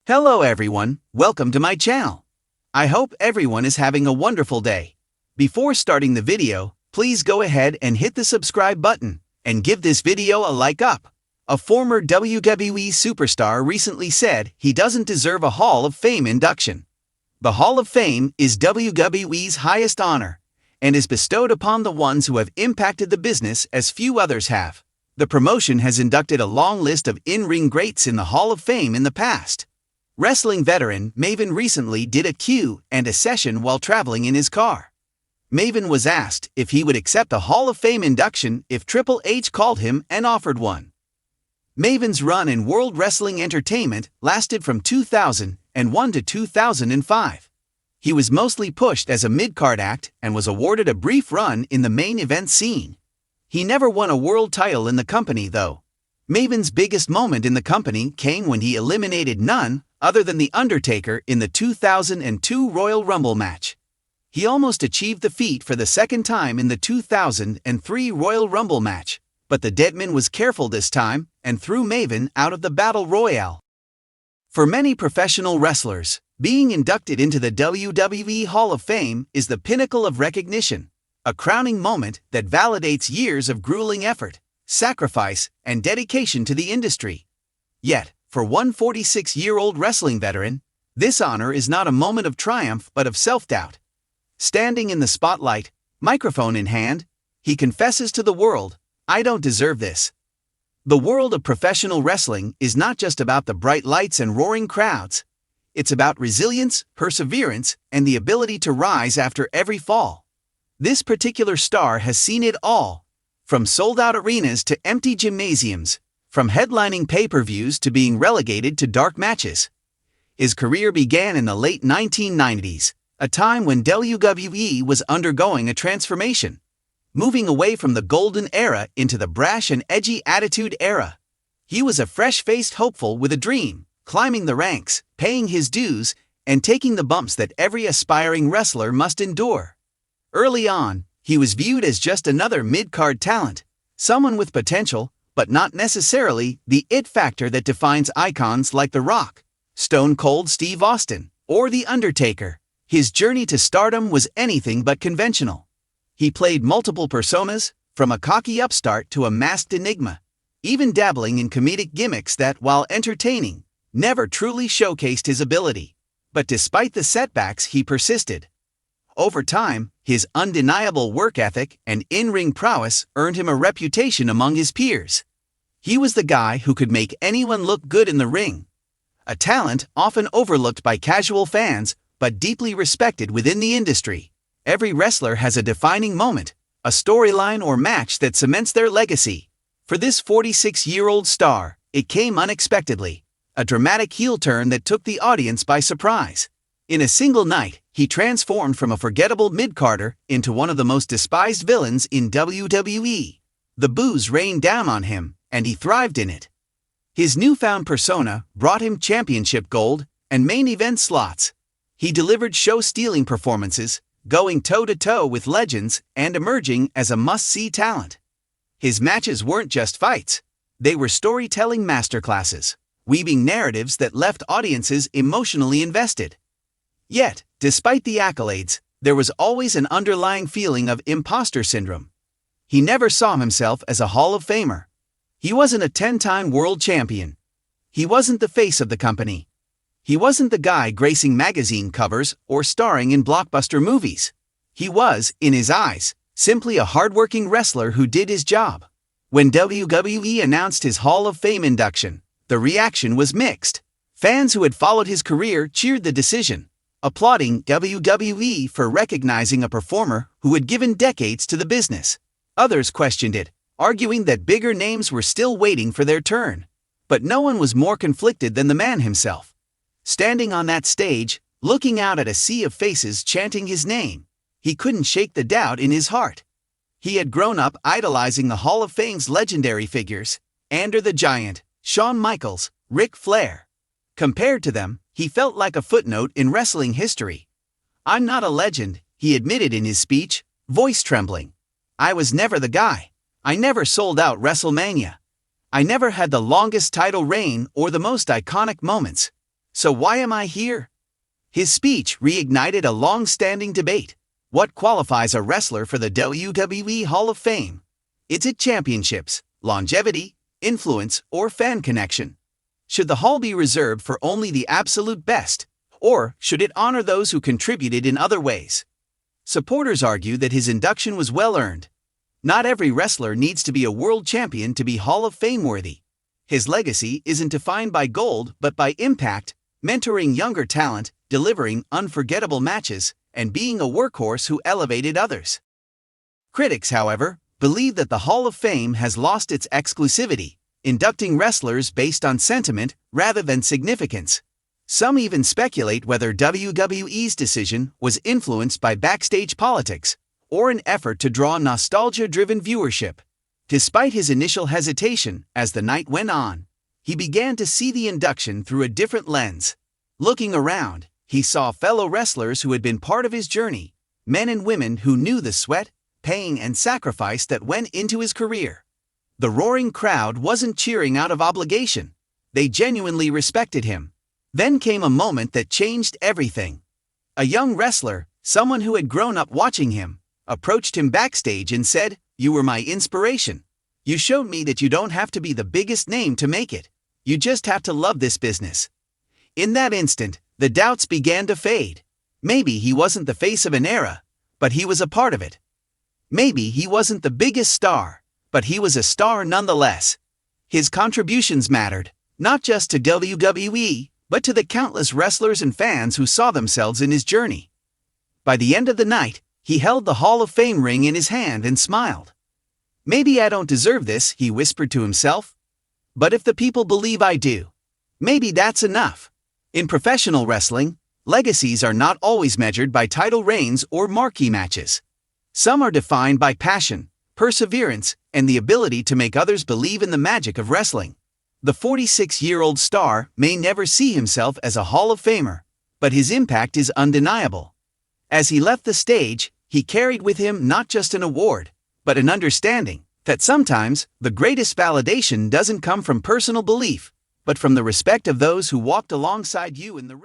Hello everyone, welcome to my channel. I hope everyone is having a wonderful day. Before starting the video, please go ahead and hit the subscribe button and give this video a like up. A former WWE superstar recently said he doesn't deserve a Hall of Fame induction. The Hall of Fame is WWE's highest honor and is bestowed upon the ones who have impacted the business as few others have. The promotion has inducted a long list of in-ring greats in the Hall of Fame in the past. Wrestling veteran Maven recently did a Q&A session while traveling in his car. Maven was asked if he would accept a Hall of Fame induction if Triple H called him and offered one. Maven's run in World Wrestling Entertainment lasted from 2001 to 2005. He was mostly pushed as a mid-card act and was awarded a brief run in the main event scene. He never won a world title in the company though. Maven's biggest moment in the company came when he eliminated none other than The Undertaker in the 2002 Royal Rumble match. He almost achieved the feat for the second time in the 2003 Royal Rumble match, but the Deadman was careful this time and threw Maven out of the Battle Royale. For many professional wrestlers, being inducted into the WWE Hall of Fame is the pinnacle of recognition, a crowning moment that validates years of grueling effort, sacrifice, and dedication to the industry. Yet, for one 46-year-old wrestling veteran, this honor is not a moment of triumph but of self-doubt. Standing in the spotlight, microphone in hand, he confesses to the world, "I don't deserve this." The world of professional wrestling is not just about the bright lights and roaring crowds. It's about resilience, perseverance, and the ability to rise after every fall. This particular star has seen it all, from sold-out arenas to empty gymnasiums, from headlining pay-per-views to being relegated to dark matches. His career began in the late 1990s, a time when WWE was undergoing a transformation, moving away from the golden era into the brash and edgy attitude era. He was a fresh-faced hopeful with a dream, climbing the ranks, paying his dues, and taking the bumps that every aspiring wrestler must endure. Early on, he was viewed as just another mid-card talent, someone with potential, but not necessarily the it factor that defines icons like The Rock, Stone Cold Steve Austin, or The Undertaker. His journey to stardom was anything but conventional. He played multiple personas, from a cocky upstart to a masked enigma, even dabbling in comedic gimmicks that, while entertaining, never truly showcased his ability. But despite the setbacks, he persisted. Over time, his undeniable work ethic and in-ring prowess earned him a reputation among his peers. He was the guy who could make anyone look good in the ring. A talent often overlooked by casual fans, but deeply respected within the industry. Every wrestler has a defining moment, a storyline or match that cements their legacy. For this 46-year-old star, it came unexpectedly, a dramatic heel turn that took the audience by surprise. In a single night, he transformed from a forgettable mid-carder into one of the most despised villains in WWE. The boos rained down on him, and he thrived in it. His newfound persona brought him championship gold and main event slots. He delivered show-stealing performances, going toe-to-toe with legends and emerging as a must-see talent. His matches weren't just fights. They were storytelling masterclasses, weaving narratives that left audiences emotionally invested. Yet, despite the accolades, there was always an underlying feeling of imposter syndrome. He never saw himself as a Hall of Famer. He wasn't a 10-time world champion. He wasn't the face of the company. He wasn't the guy gracing magazine covers or starring in blockbuster movies. He was, in his eyes, simply a hardworking wrestler who did his job. When WWE announced his Hall of Fame induction, the reaction was mixed. Fans who had followed his career cheered the decision, applauding WWE for recognizing a performer who had given decades to the business. Others questioned it, arguing that bigger names were still waiting for their turn. But no one was more conflicted than the man himself. Standing on that stage, looking out at a sea of faces chanting his name, he couldn't shake the doubt in his heart. He had grown up idolizing the Hall of Fame's legendary figures, Andre the Giant, Shawn Michaels, Ric Flair. Compared to them, he felt like a footnote in wrestling history. "I'm not a legend," he admitted in his speech, voice trembling. "I was never the guy. I never sold out WrestleMania. I never had the longest title reign or the most iconic moments. So why am I here? His speech reignited a long-standing debate. What qualifies a wrestler for the WWE Hall of Fame? Is it championships, longevity, influence, or fan connection? Should the hall be reserved for only the absolute best, or should it honor those who contributed in other ways? Supporters argue that his induction was well-earned. Not every wrestler needs to be a world champion to be Hall of Fame worthy. His legacy isn't defined by gold but by impact, mentoring younger talent, delivering unforgettable matches, and being a workhorse who elevated others. Critics, however, believe that the Hall of Fame has lost its exclusivity, inducting wrestlers based on sentiment rather than significance. Some even speculate whether WWE's decision was influenced by backstage politics or an effort to draw nostalgia-driven viewership. Despite his initial hesitation, as the night went on, he began to see the induction through a different lens. Looking around, he saw fellow wrestlers who had been part of his journey, men and women who knew the sweat, pain, and sacrifice that went into his career. The roaring crowd wasn't cheering out of obligation. They genuinely respected him. Then came a moment that changed everything. A young wrestler, someone who had grown up watching him, approached him backstage and said, "You were my inspiration. You showed me that you don't have to be the biggest name to make it. You just have to love this business." In that instant, the doubts began to fade. Maybe he wasn't the face of an era, but he was a part of it. Maybe he wasn't the biggest star, but he was a star nonetheless. His contributions mattered, not just to WWE, but to the countless wrestlers and fans who saw themselves in his journey. By the end of the night, he held the Hall of Fame ring in his hand and smiled. "Maybe I don't deserve this," he whispered to himself. "But if the people believe I do, maybe that's enough." In professional wrestling, legacies are not always measured by title reigns or marquee matches. Some are defined by passion, perseverance, and the ability to make others believe in the magic of wrestling. The 46-year-old star may never see himself as a Hall of Famer, but his impact is undeniable. As he left the stage, he carried with him not just an award, but an understanding that sometimes the greatest validation doesn't come from personal belief, but from the respect of those who walked alongside you in the ring.